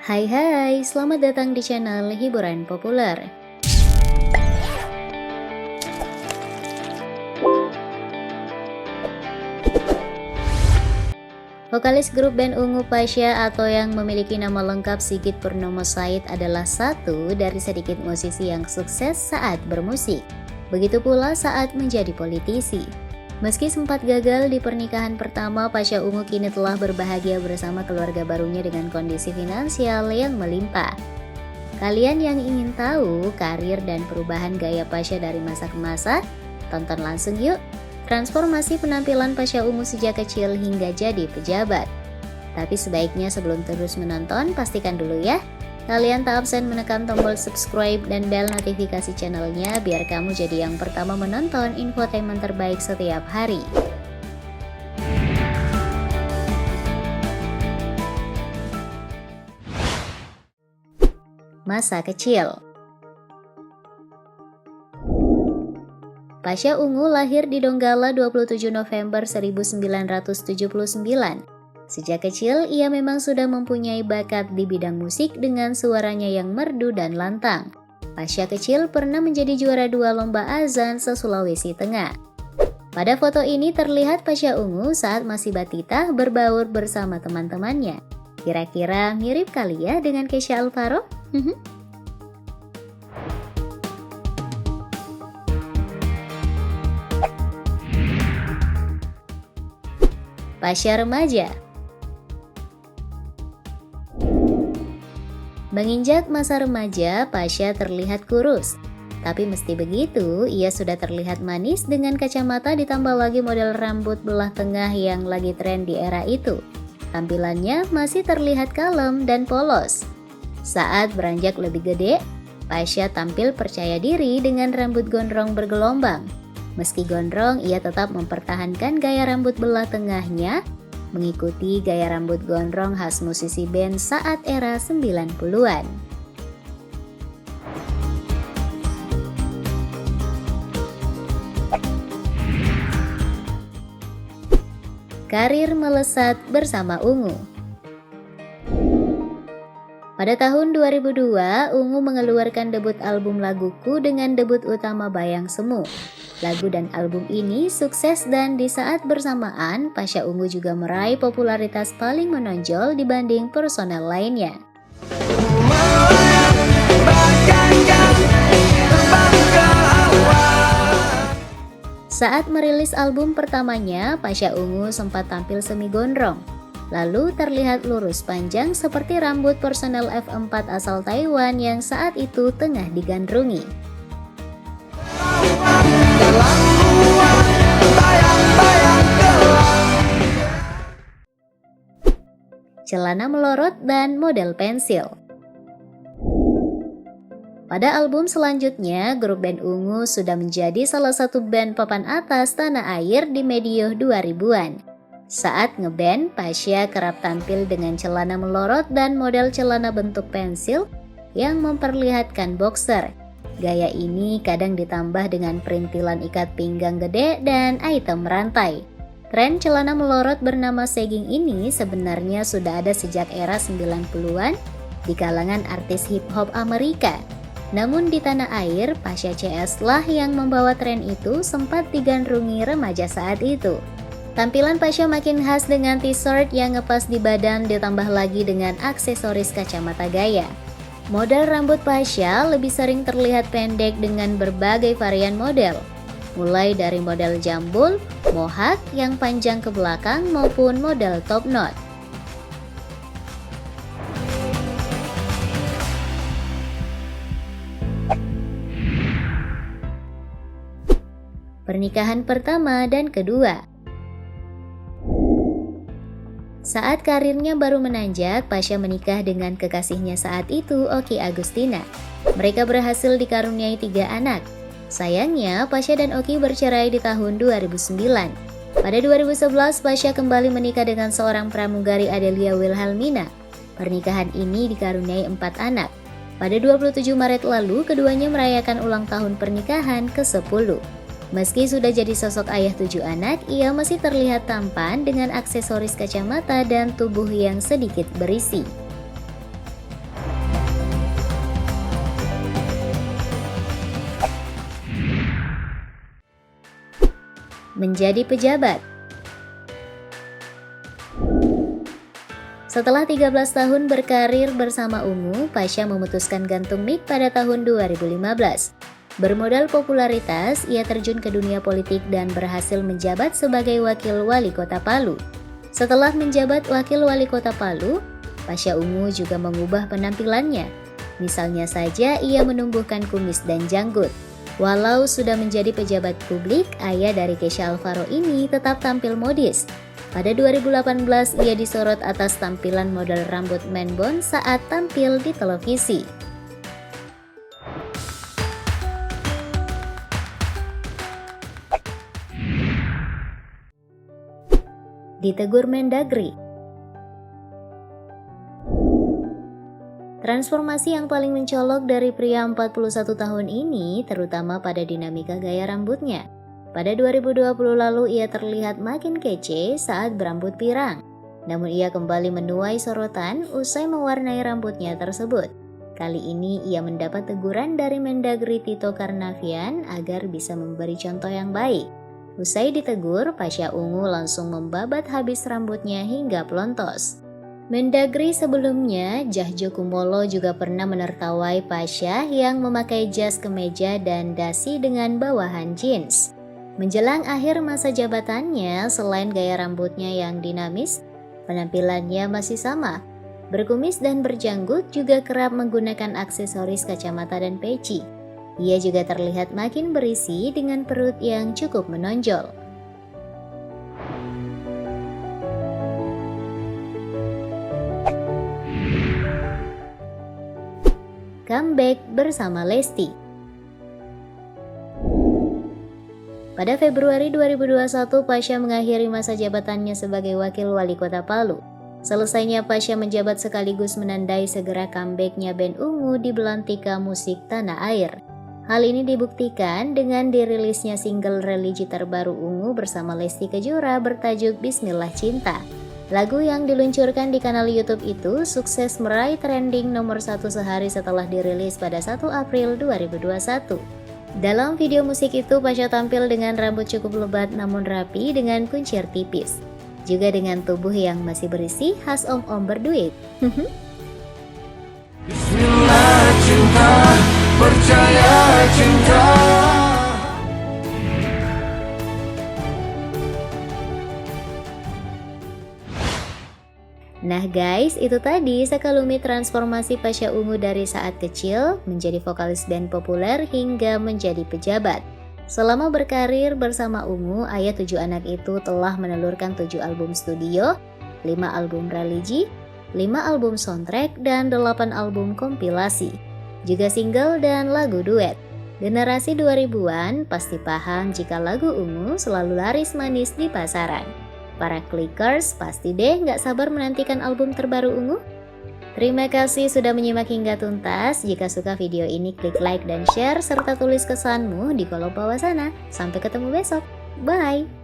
Hai hai, selamat datang di channel Hiburan Populer. Vokalis grup band Ungu Pasha atau yang memiliki nama lengkap Sigit Purnomo Said adalah satu dari sedikit musisi yang sukses saat bermusik. Begitu pula saat menjadi politisi. Meski sempat gagal di pernikahan pertama, Pasha Ungu kini telah berbahagia bersama keluarga barunya dengan kondisi finansial yang melimpah. Kalian yang ingin tahu karir dan perubahan gaya Pasha dari masa ke masa? Tonton langsung yuk! Transformasi penampilan Pasha Ungu sejak kecil hingga jadi pejabat. Tapi sebaiknya sebelum terus menonton, pastikan dulu ya, kalian tak absen menekan tombol subscribe dan bel notifikasi channelnya biar kamu jadi yang pertama menonton infotainment terbaik setiap hari. Masa kecil. Pasha Ungu lahir di Donggala 27 November 1979. Sejak kecil, ia memang sudah mempunyai bakat di bidang musik dengan suaranya yang merdu dan lantang. Pasha kecil pernah menjadi juara 2 lomba azan se-Sulawesi Tengah. Pada foto ini terlihat Pasha Ungu saat masih batita berbaur bersama teman-temannya. Kira-kira mirip kali ya dengan Kesha Alvaro? Pasha remaja. Menginjak masa remaja, Pasha terlihat kurus. Tapi meski begitu, ia sudah terlihat manis dengan kacamata ditambah lagi model rambut belah tengah yang lagi tren di era itu. Tampilannya masih terlihat kalem dan polos. Saat beranjak lebih gede, Pasha tampil percaya diri dengan rambut gondrong bergelombang. Meski gondrong, ia tetap mempertahankan gaya rambut belah tengahnya, mengikuti gaya rambut gondrong khas musisi band saat era 90-an. Karir melesat bersama Ungu. Pada tahun 2002, Ungu mengeluarkan debut album Laguku dengan debut utama Bayang Semu. Lagu dan album ini sukses dan di saat bersamaan, Pasha Ungu juga meraih popularitas paling menonjol dibanding personel lainnya. Saat merilis album pertamanya, Pasha Ungu sempat tampil semi gondrong. Lalu terlihat lurus panjang seperti rambut personel F4 asal Taiwan yang saat itu tengah digandrungi. Celana melorot dan model pensil. Pada album selanjutnya, grup band Ungu sudah menjadi salah satu band papan atas tanah air di medio 2000-an. Saat ngeband, Pasha kerap tampil dengan celana melorot dan model celana bentuk pensil yang memperlihatkan boxer. Gaya ini kadang ditambah dengan perintilan ikat pinggang gede dan item rantai. Tren celana melorot bernama sagging ini sebenarnya sudah ada sejak era 90-an di kalangan artis hip-hop Amerika. Namun di tanah air, Pasha CS lah yang membawa tren itu sempat digandrungi remaja saat itu. Tampilan Pasha makin khas dengan t-shirt yang ngepas di badan ditambah lagi dengan aksesoris kacamata gaya. Model rambut Pasha lebih sering terlihat pendek dengan berbagai varian model, mulai dari model jambul, mohawk yang panjang ke belakang maupun model top knot. Pernikahan pertama dan kedua. Saat karirnya baru menanjak, Pasha menikah dengan kekasihnya saat itu, Okky Agustina. Mereka berhasil dikaruniai 3 anak. Sayangnya, Pasha dan Okky bercerai di tahun 2009. Pada 2011, Pasha kembali menikah dengan seorang pramugari Adelia Wilhelmina. Pernikahan ini dikaruniai 4 anak. Pada 27 Maret lalu, keduanya merayakan ulang tahun pernikahan ke-10. Meski sudah jadi sosok ayah 7 anak, ia masih terlihat tampan dengan aksesoris kacamata dan tubuh yang sedikit berisi. menjadi pejabat. Setelah 13 tahun berkarir bersama Ungu, Pasha memutuskan gantung mic pada tahun 2015. Bermodal popularitas, ia terjun ke dunia politik dan berhasil menjabat sebagai Wakil Wali Kota Palu. Setelah menjabat Wakil Wali Kota Palu, Pasha Ungu juga mengubah penampilannya. Misalnya saja ia menumbuhkan kumis dan janggut. Walau sudah menjadi pejabat publik, ayah dari Kesha Alvaro ini tetap tampil modis. Pada 2018, ia disorot atas tampilan model rambut man bun saat tampil di televisi. Ditegur Mendagri. Transformasi yang paling mencolok dari pria 41 tahun ini terutama pada dinamika gaya rambutnya. Pada 2020 lalu ia terlihat makin kece saat berambut pirang. Namun ia kembali menuai sorotan usai mewarnai rambutnya tersebut. Kali ini ia mendapat teguran dari Mendagri Tito Karnavian agar bisa memberi contoh yang baik. Usai ditegur, Pasha Ungu langsung membabat habis rambutnya hingga pelontos. Mendagri sebelumnya, Djahjo Kumolo juga pernah menertawai Pasha yang memakai jas kemeja dan dasi dengan bawahan jeans. Menjelang akhir masa jabatannya, selain gaya rambutnya yang dinamis, penampilannya masih sama. Berkumis dan berjanggut juga kerap menggunakan aksesoris kacamata dan peci. Ia juga terlihat makin berisi dengan perut yang cukup menonjol. Comeback bersama Lesti. Pada Februari 2021, Pasha mengakhiri masa jabatannya sebagai Wakil Wali Kota Palu. Selesainya Pasha menjabat sekaligus menandai segera comebacknya band Ungu di belantika musik tanah air. Hal ini dibuktikan dengan dirilisnya single religi terbaru Ungu bersama Lesti Kejora bertajuk Bismillah Cinta. Lagu yang diluncurkan di kanal YouTube itu sukses meraih trending nomor 1 sehari setelah dirilis pada 1 April 2021. Dalam video musik itu, Pasha tampil dengan rambut cukup lebat namun rapi dengan kuncir tipis. Juga dengan tubuh yang masih berisi khas om-om berduit. Bismillah cinta, percaya cinta. Nah guys, itu tadi sekelumit transformasi Pasha Ungu dari saat kecil menjadi vokalis band populer hingga menjadi pejabat. Selama berkarir bersama Ungu, ayah 7 anak itu telah menelurkan 7 album studio, 5 album religi, 5 album soundtrack, dan 8 album kompilasi. Juga single dan lagu duet. Generasi 2000-an pasti paham jika lagu Ungu selalu laris manis di pasaran. Para clickers pasti deh nggak sabar menantikan album terbaru Ungu. Terima kasih sudah menyimak hingga tuntas. Jika suka video ini, klik like dan share serta tulis kesanmu di kolom bawah sana. Sampai ketemu besok. Bye!